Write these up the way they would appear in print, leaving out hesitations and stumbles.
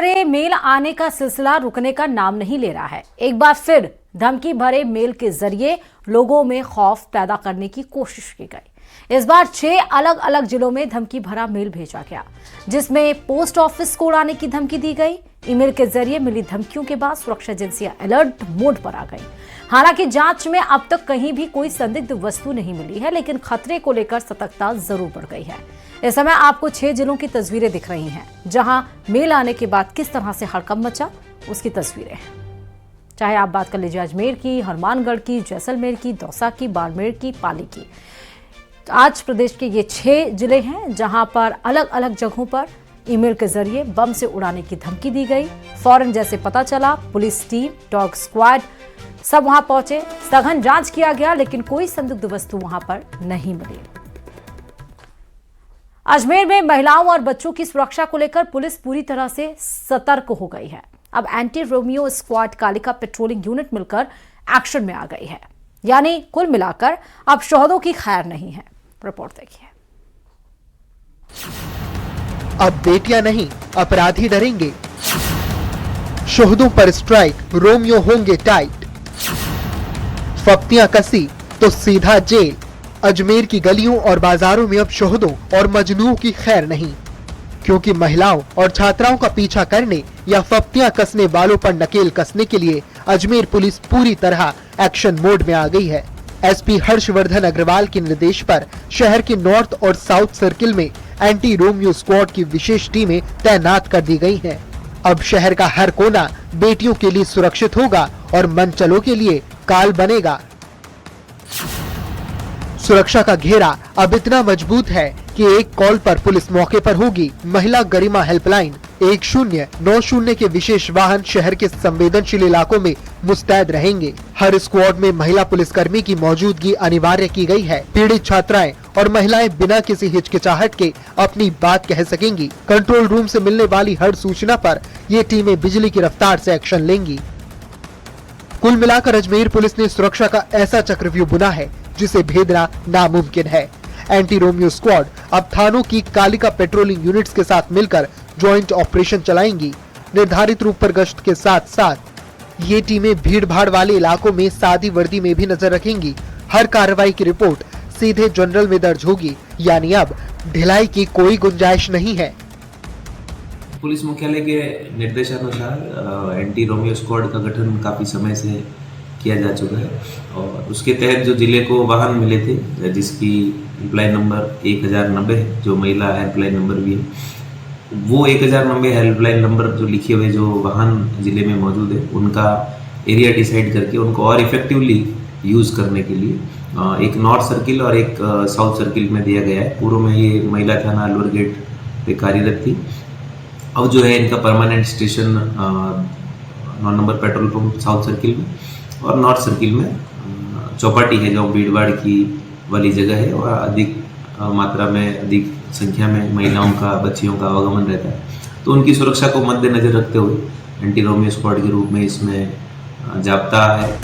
भरे मेल आने का सिलसिला रुकने का नाम नहीं ले रहा है। एक बार फिर धमकी भरे मेल के जरिए लोगों में खौफ पैदा करने की कोशिश की गई। इस बार 6 अलग अलग जिलों में धमकी भरा मेल भेजा गया, जिसमें पोस्ट ऑफिस को उड़ाने की धमकी दी गई। ईमेल के जरिए मिली धमकियों के बाद सुरक्षा एजेंसियां अलर्ट मोड पर आ गई। हालांकि जांच में अब तक कहीं भी कोई संदिग्ध वस्तु नहीं मिली है, लेकिन खतरे को लेकर सतर्कता जरूर बढ़ गई है। इस समय आपको 6 जिलों की तस्वीरें दिख रही हैं, जहां मेल आने के बाद किस तरह से हड़कंप मचा, उसकी तस्वीरें हैं। चाहे आप बात कर लीजिए अजमेर की, हनुमानगढ़ की, जैसलमेर की, दौसा की, बाड़मेर की, पाली की। तो आज प्रदेश के ये 6 जिले हैं जहां पर अलग अलग जगहों पर ईमेल के जरिए बम से उड़ाने की धमकी दी गई। फौरन जैसे पता चला, पुलिस टीम, डॉग स्क्वाड सब वहां पहुंचे, सघन जांच किया गया, लेकिन कोई संदिग्ध वस्तु वहां पर नहीं मिली। अजमेर में महिलाओं और बच्चों की सुरक्षा को लेकर पुलिस पूरी तरह से सतर्क हो गई है। अब anti Romeo squad Kalika patrolling unit मिलकर एक्शन में आ गई है। यानी कुल मिलाकर अब शोहदों की खैर नहीं है। रिपोर्ट देखिए। अब बेटियां नहीं, अपराधी डरेंगे। शोहदों पर स्ट्राइक, रोमियो होंगे टाइट। फप्तियां कसी तो सीधा जेल। अजमेर की गलियों और बाजारों में अब शोहदों और मजनूओं की खैर नहीं, क्योंकि महिलाओं और छात्राओं का पीछा करने या फप्तियां कसने वालों पर नकेल कसने के लिए अजमेर पुलिस पूरी तरह एक्शन मोड में आ गई है। एसपी हर्षवर्धन अग्रवाल के निर्देश पर शहर के नॉर्थ और साउथ सर्किल में एंटी रोमियो स्क्वाड की विशेष टीमें तैनात कर दी गई हैं। अब शहर का हर कोना बेटियों के लिए सुरक्षित होगा और मनचलों के लिए काल बनेगा। सुरक्षा का घेरा अब इतना मजबूत है कि एक कॉल पर पुलिस मौके पर होगी। महिला गरिमा हेल्पलाइन 1090 के विशेष वाहन शहर के संवेदनशील इलाकों में मुस्तैद रहेंगे। हर स्क्वाड में महिला पुलिसकर्मी की मौजूदगी अनिवार्य की गई है। पीड़ित छात्राएं और महिलाएं बिना किसी हिचकिचाहट के अपनी बात कह सकेंगी। कंट्रोल रूम से मिलने वाली हर सूचना पर ये टीमें बिजली की रफ्तार से एक्शन लेंगी। कुल मिलाकर अजमेर पुलिस ने सुरक्षा का ऐसा चक्रव्यूह बुना है जिसे भेदना नामुमकिन है। एंटी रोमियो स्क्वाड अब थानों की कालिका पेट्रोलिंग यूनिट्स के साथ मिलकर ज्वाइंट ऑपरेशन चलाएंगी। निर्धारित रूप पर गश्त के साथ साथ ये टीमें भीड़ भाड़ वाले इलाकों में सादी वर्दी में भी नजर रखेंगी। हर कार्रवाई की रिपोर्ट सीधे जनरल में दर्ज होगी, यानी अब ढिलाई की कोई गुंजाइश नहीं है। पुलिस मुख्यालय के निर्देशानुसार एंटी रोमियो स्क्वाड का गठन काफ़ी समय से किया जा चुका है और उसके तहत जो जिले को वाहन मिले थे, जिसकी हेल्पलाइन नंबर 1090 है, जो महिला हेल्पलाइन नंबर भी है, वो 1090 हेल्पलाइन नंबर जो लिखे हुए जो वाहन जिले में मौजूद है, उनका एरिया डिसाइड करके उनको और इफेक्टिवली यूज़ करने के लिए एक नॉर्थ सर्किल और एक साउथ सर्किल में दिया गया है। पूर्व में ये महिला थाना अलवर गेट पे कार्यरत थी। अब जो है इनका permanent station 9 number petrol pump south circle में और नॉर्थ सर्किल में चौपाटी है, जो भीड़ भाड़ की वाली जगह है और अधिक मात्रा में, अधिक संख्या में महिलाओं का, बच्चियों का आवागमन रहता है। तो उनकी सुरक्षा को मद्देनजर रखते हुए एंटी रोमियो स्क्वाड के रूप में इसमें जाब्ता है।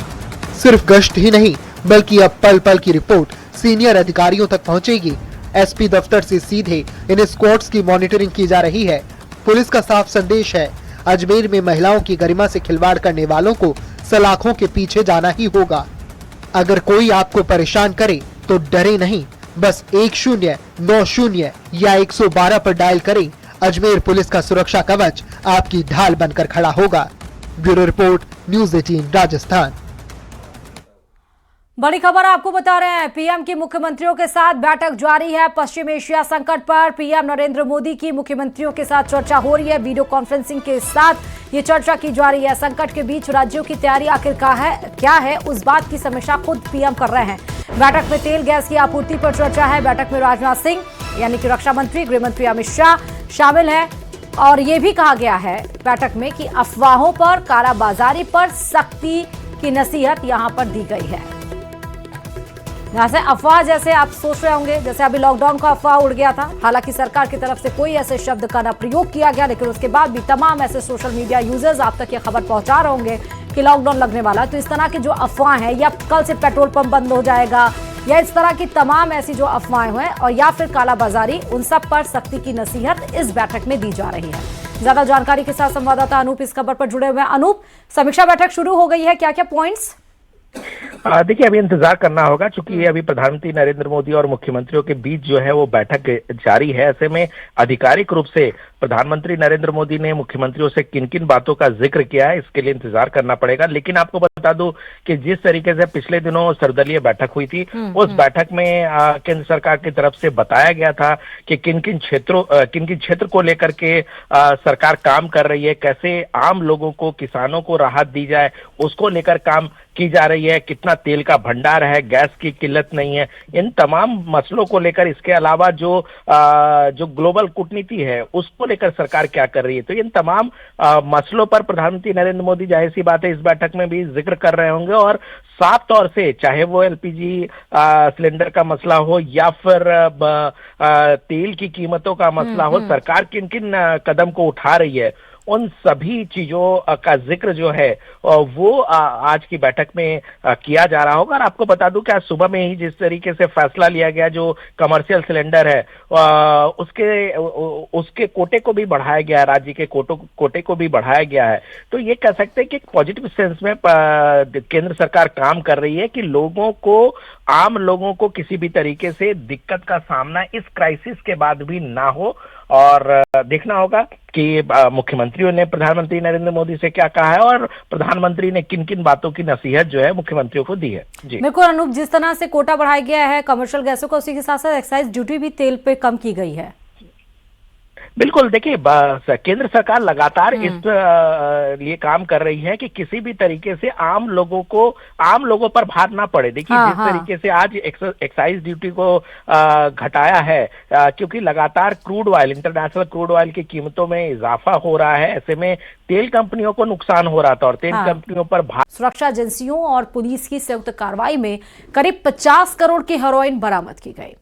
सिर्फ गश्त ही नहीं, बल्कि अब पल पल की रिपोर्ट सीनियर अधिकारियों तक पहुंचेगी। एसपी दफ्तर से सीधे इन स्क्वाड्स की मॉनिटरिंग की जा रही है। पुलिस का साफ संदेश है, अजमेर में महिलाओं की गरिमा से खिलवाड़ करने वालों को सलाखों के पीछे जाना ही होगा। अगर कोई आपको परेशान करे तो डरे नहीं, बस 1090 या 112 पर डायल करें। अजमेर पुलिस का सुरक्षा कवच आपकी ढाल बनकर खड़ा होगा। Bureau report, news 18 Rajasthan. बड़ी खबर आपको बता रहे हैं, पीएम की मुख्यमंत्रियों के साथ बैठक जारी है। पश्चिम एशिया संकट पर पीएम नरेंद्र मोदी की मुख्यमंत्रियों के साथ चर्चा हो रही है। वीडियो कॉन्फ्रेंसिंग के साथ ये चर्चा की जा रही है। संकट के बीच राज्यों की तैयारी आखिर क्या है, उस बात की समीक्षा खुद पीएम कर रहे हैं। बैठक में तेल गैस की आपूर्ति पर चर्चा है। बैठक में राजनाथ सिंह यानी कि रक्षा मंत्री, गृह मंत्री अमित शाह शामिल है और ये भी कहा गया है बैठक में कि अफवाहों पर, कालाबाजारी पर सख्ती की नसीहत यहां पर दी गई है। जैसे अफवाह, जैसे आप सोच रहे होंगे, जैसे अभी लॉकडाउन का अफवाह उड़ गया था, हालांकि सरकार की तरफ से कोई ऐसे शब्द का ना प्रयोग किया गया, लेकिन उसके बाद भी तमाम ऐसे सोशल मीडिया यूजर्स आप तक ये खबर पहुंचा रहे होंगे कि लॉकडाउन लगने वाला। तो इस तरह की जो अफवाह है, या कल से पेट्रोल पंप बंद हो जाएगा, या इस तरह की तमाम ऐसी जो अफवाहें हैं और या फिर कालाबाजारी, उन सब पर सख्ती की नसीहत इस बैठक में दी जा रही है। ज्यादा जानकारी के साथ संवाददाता अनूप इस खबर पर जुड़े हुए हैं। अनूप, समीक्षा बैठक शुरू हो गई है, क्या क्या पॉइंट्स? देखिए, अभी इंतजार करना होगा क्योंकि अभी प्रधानमंत्री नरेंद्र मोदी और मुख्यमंत्रियों के बीच जो है वो बैठक जारी है। ऐसे में आधिकारिक रूप से प्रधानमंत्री नरेंद्र मोदी ने मुख्यमंत्रियों से किन किन बातों का जिक्र किया है, इसके लिए इंतजार करना पड़ेगा। लेकिन आपको बता दूं कि जिस तरीके से पिछले दिनों सर्वदलीय बैठक हुई थी, उस बैठक में केंद्र सरकार की तरफ से बताया गया था कि किन किन क्षेत्र को लेकर के सरकार काम कर रही है, कैसे आम लोगों को, किसानों को राहत दी जाए, उसको लेकर काम की जा रही है, कितना तेल का भंडार है, गैस की किल्लत नहीं है, इन तमाम मसलों को लेकर। इसके अलावा जो ग्लोबल कूटनीति है उसको लेकर सरकार क्या कर रही है, तो इन तमाम मसलों पर प्रधानमंत्री नरेंद्र मोदी जाहिर सी बात है इस बैठक में भी जिक्र कर रहे होंगे। और साफ तौर से चाहे वो एलपीजी सिलेंडर का मसला हो या फिर तेल की कीमतों का मसला हो, सरकार किन किन कदम को उठा रही है, उन सभी चीजों का जिक्र जो है वो आज की बैठक में किया जा रहा होगा। और आपको बता दूं कि आज सुबह में ही जिस तरीके से फैसला लिया गया, जो कमर्शियल सिलेंडर है उसके कोटे को भी बढ़ाया गया है, राज्य के कोटे को भी बढ़ाया गया है। तो ये कह सकते हैं कि एक पॉजिटिव सेंस में केंद्र सरकार काम कर रही है कि आम लोगों को किसी भी तरीके से दिक्कत का सामना इस क्राइसिस के बाद भी ना हो। और देखना होगा कि मुख्यमंत्रियों ने प्रधानमंत्री नरेंद्र मोदी से क्या कहा है और प्रधानमंत्री ने किन किन बातों की नसीहत जो है मुख्यमंत्रियों को दी है। जी बिल्कुल अनूप, जिस तरह से कोटा बढ़ाया गया है कमर्शियल गैसों का, उसी के साथ साथ एक्साइज ड्यूटी भी तेल पे कम की गई है। बिल्कुल, देखिए केंद्र सरकार लगातार इस लिए काम कर रही है कि किसी भी तरीके से आम लोगों पर भार ना पड़े। देखिए जिस तरीके से आज एक्साइज ड्यूटी को घटाया है, क्योंकि लगातार इंटरनेशनल क्रूड ऑयल की कीमतों में इजाफा हो रहा है, ऐसे में तेल कंपनियों को नुकसान हो रहा था और तेल कंपनियों पर भार। सुरक्षा एजेंसियों और पुलिस की संयुक्त कार्रवाई में करीब 50 करोड़ की हेरोइन बरामद की गई।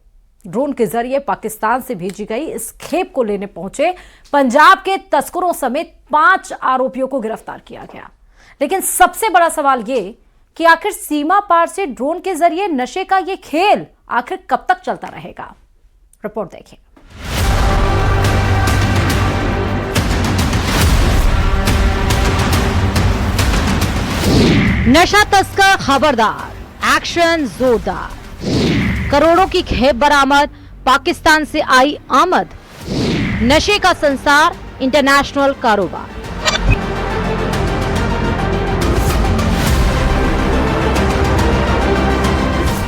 ड्रोन के जरिए पाकिस्तान से भेजी गई इस खेप को लेने पहुंचे पंजाब के तस्करों समेत 5 आरोपियों को गिरफ्तार किया गया। लेकिन सबसे बड़ा सवाल ये कि आखिर सीमा पार से ड्रोन के जरिए नशे का ये खेल आखिर कब तक चलता रहेगा? रिपोर्ट देखिए। नशा तस्कर खबरदार, एक्शन जोरदार, करोड़ों की खेप बरामद, पाकिस्तान से आई आमद, नशे का संसार, इंटरनेशनल कारोबार।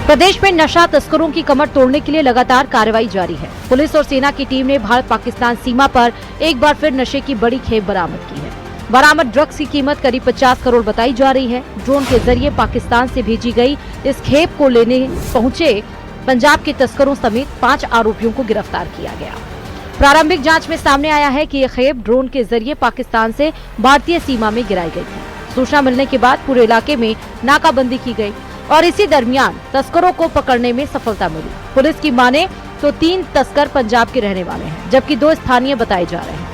प्रदेश में नशा तस्करों की कमर तोड़ने के लिए लगातार कार्रवाई जारी है। पुलिस और सेना की टीम ने भारत पाकिस्तान सीमा पर एक बार फिर नशे की बड़ी खेप बरामद की है। बरामद ड्रग्स की कीमत करीब 50 करोड़ बताई जा रही है। ड्रोन के जरिए पाकिस्तान से भेजी गई इस खेप को लेने पहुंचे पंजाब के तस्करों समेत 5 आरोपियों को गिरफ्तार किया गया। प्रारंभिक जांच में सामने आया है कि यह खेप ड्रोन के जरिए पाकिस्तान से भारतीय सीमा में गिराई गई थी। सूचना मिलने के बाद पूरे इलाके में नाकाबंदी की गई और इसी दरमियान तस्करों को पकड़ने में सफलता मिली। पुलिस की माने तो 3 तस्कर पंजाब के रहने वाले हैं, जबकि 2 स्थानीय बताए जा रहे हैं।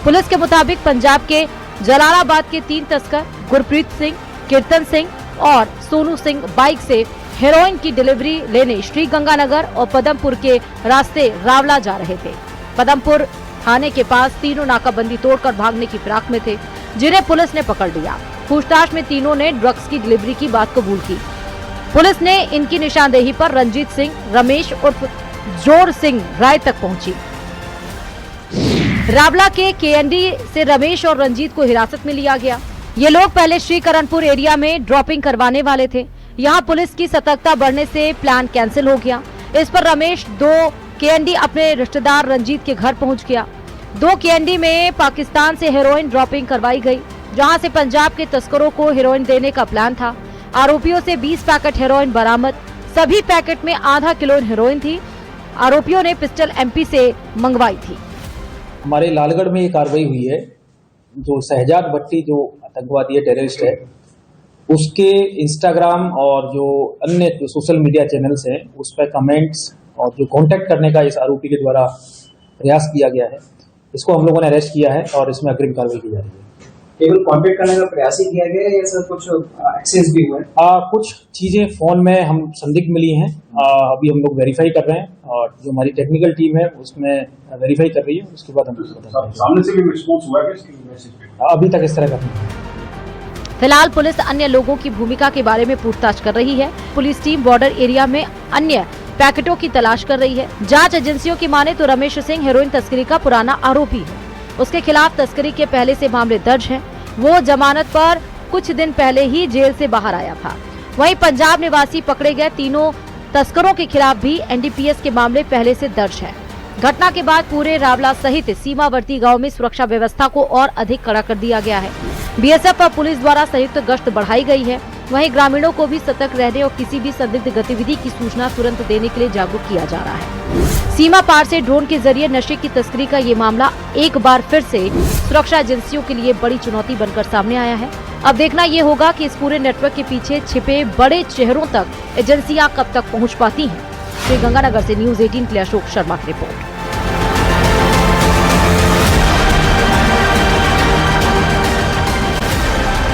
पुलिस के मुताबिक पंजाब के जलालाबाद के 3 तस्कर गुरप्रीत सिंह, कीर्तन सिंह और सोनू सिंह बाइक से हेरोइन की डिलीवरी लेने श्री गंगानगर और पदमपुर के रास्ते रावला जा रहे थे। पदमपुर थाने के पास तीनों नाकाबंदी तोड़कर भागने की फिराक में थे, जिन्हें पुलिस ने पकड़ लिया। पूछताछ में तीनों ने ड्रग्स की डिलीवरी की बात कबूल की। पुलिस ने इनकी निशानदेही पर रंजीत सिंह, रमेश उर्फ जोर सिंह राय तक पहुंची। रावला के केएनडी से रमेश और रंजीत को हिरासत में लिया गया। ये लोग पहले श्रीकरणपुर एरिया में ड्रॉपिंग करवाने वाले थे। यहाँ पुलिस की सतर्कता बढ़ने से प्लान कैंसिल हो गया। इस पर रमेश 2 केएनडी अपने रिश्तेदार रंजीत के घर पहुंच गया। 2 केएनडी में पाकिस्तान से हेरोइन ड्रॉपिंग करवाई गई, जहां से पंजाब के तस्करों को हेरोइन देने का प्लान था। आरोपियों से 20 पैकेट हेरोइन बरामद, सभी पैकेट में आधा किलो हेरोइन थी। आरोपियों ने पिस्टल एमपी से मंगवाई थी। हमारे लालगढ़ में ये कार्रवाई हुई है। जो शहजाद भट्टी जो आतंकवादी है, टेररिस्ट है, उसके इंस्टाग्राम और जो अन्य जो सोशल मीडिया चैनल्स हैं उस पर कमेंट्स और जो कांटेक्ट करने का इस आरोपी के द्वारा प्रयास किया गया है, इसको हम लोगों ने अरेस्ट किया है और इसमें अग्रिम कार्रवाई की जा रही है। केवल कांटेक्ट करने का प्रयास ही किया गया है या सर कुछ एक्सेस भी हुआ है? कुछ चीजें फोन में हम संदिग्ध मिली हैं, अभी हम लोग वेरीफाई कर रहे हैं और जो हमारी टेक्निकल टीम है उसमें वेरीफाई कर रही है, उसके बाद हम सामने से भी रिस्पॉन्स हुआ है इसकी मैसेज पे? अभी तक इस तरह का फिलहाल पुलिस अन्य लोगों की भूमिका के बारे में पूछताछ कर रही है। पुलिस टीम बॉर्डर एरिया में अन्य पैकेटों की तलाश कर रही है। जांच एजेंसियों की माने तो रमेश सिंह हेरोइन तस्करी का पुराना आरोपी है। उसके खिलाफ तस्करी के पहले से मामले दर्ज हैं। वो जमानत पर कुछ दिन पहले ही जेल से बाहर आया था। वहीं पंजाब निवासी पकड़े गए तीनों तस्करों के खिलाफ भी एनडीपीएस के मामले पहले से दर्ज है। घटना के बाद पूरे रावला सहित सीमावर्ती गांव में सुरक्षा व्यवस्था को और अधिक कड़ा कर दिया गया है। बीएसएफ और पुलिस द्वारा संयुक्त गश्त बढ़ाई गई है। वहीं ग्रामीणों को भी सतर्क रहने और किसी भी संदिग्ध गतिविधि की सूचना तुरंत देने के लिए जागरूक किया जा रहा है। सीमा पार से ड्रोन के जरिए नशे की तस्करी का ये मामला एक बार फिर से सुरक्षा एजेंसियों के लिए बड़ी चुनौती बनकर सामने आया है। अब देखना ये होगा कि इस पूरे नेटवर्क के पीछे छिपे बड़े चेहरों तक एजेंसियां कब तक पहुंच पाती हैं। श्रीगंगानगर से न्यूज़ 18 के लिए अशोक शर्मा की रिपोर्ट।